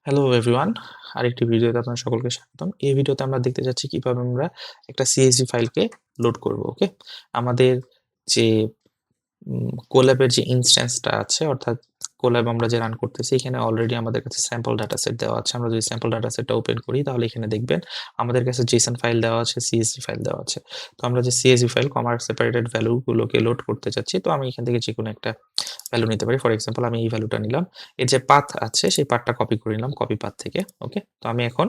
Hello everyone, আরেকটি ভিডিওতে আপনার সকলকে স্বাগতম। এই ভিডিওতে আমরা দেখতে যাচ্ছি কিভাবে আমরা একটা CSV ফাইলকে লোড করব। ওকে, আমাদের যে কোল্যাবের যে ইনস্ট্যান্সটা আছে, অর্থাৎ কোল্যাব আমরা যে রান করতেছি, এখানে অলরেডি আমাদের কাছে স্যাম্পল ডাটা সেট দেওয়া আছে। আমরা যদি স্যাম্পল ডাটা সেটটা ওপেন করি, তাহলে এখানে দেখবেন আমাদের কাছে জেসন ফাইল দেওয়া আছে, CSV ফাইল দেওয়া আছে। তো আমরা যে CSV ফাইল কমা সেপারেটেড ভ্যালুগুলোকে লোড করতে চাচ্ছি, তো আমি এখান থেকে যেকোনো একটা ভ্যালু নিতে পারি। ফর এক্সাম্পল আমি এই ভ্যালুটা নিলাম। এর যে পাথ আছে সেই পাথটা কপি করে নিলাম কপি পাথ থেকে। ওকে, তো আমি এখন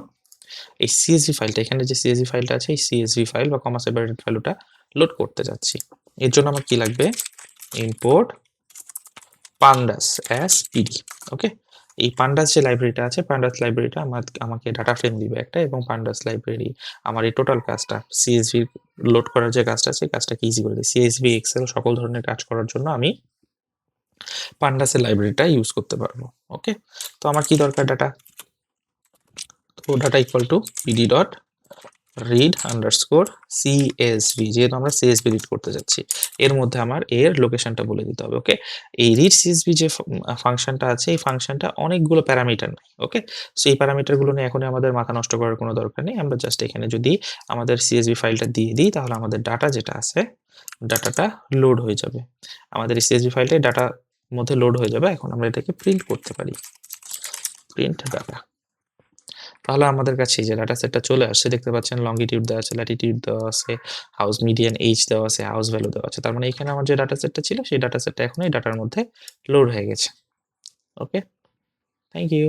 এই CSV ফাইলটা, এখানে যে CSV ফাইলটা আছে, এই CSV ফাইল বা কমা সেপারেটেড ভ্যালুটা লোড করতে যাচ্ছি। এর জন্য আমার কি লাগবে? Import pandas as pd। ওকে, এই pandas যে লাইব্রেরিটা আছে, pandas লাইব্রেরিটা আমাকে ডাটা ফ্রেম দিবে একটা, এবং pandas লাইব্রেরি আমার এই টোটাল কাজটা CSV লোড করার যে কাজটা আছে, কাজটাকে ইজি করে দেয়। CSV, এক্সেল সকল ধরনের কাজ করার জন্য আমি pandas এর লাইব্রেরিটা ইউজ করতে পারবো। ওকে, তো আমার কি দরকার? ডাটা। তো data equal to pd dot read underscore CSV, যেহেতু আমরা CSV রিড করতে যাচ্ছি, এর মধ্যে আমার এর লোকেশনটা বলে দিতে হবে। ওকে, এই read CSV যে ফাংশনটা আছে, এই ফাংশনটা অনেকগুলো প্যারামিটার নেয়। ওকে, সো এই প্যারামিটারগুলো নিয়ে এখনই আমাদের মাথা নষ্ট করার কোনো দরকার নেই। আমরা জাস্ট এখানে যদি আমাদের CSV ফাইলটা দিয়ে দিই, তাহলে আমাদের ডাটা যেটা আছে, ডাটাটা লোড হয়ে যাবে। আমাদের এই CSV ফাইলটাই ডাটার মধ্যে লোড হয়ে যাবে। এখন আমরা এটাকে প্রিন্ট করতে পারি, প্রিন্ট ডাটা। তাহলে আমাদের কাছে এই যে ডাটা সেটটা চলে আসছে, দেখতে পাচ্ছেন লংগিটিউড দেওয়া আছে, ল্যাটিটিউড দেওয়া আছে, হাউস মিডিয়ান এইজ দেওয়া আছে, হাউস ভ্যালু দেওয়া আছে। তার মানে এখানে আমার যে ডাটা সেটটা ছিল, সেই ডাটা সেটটা এখন এই ডাটার মধ্যে লোড হয়ে গেছে। ওকে, থ্যাংক ইউ।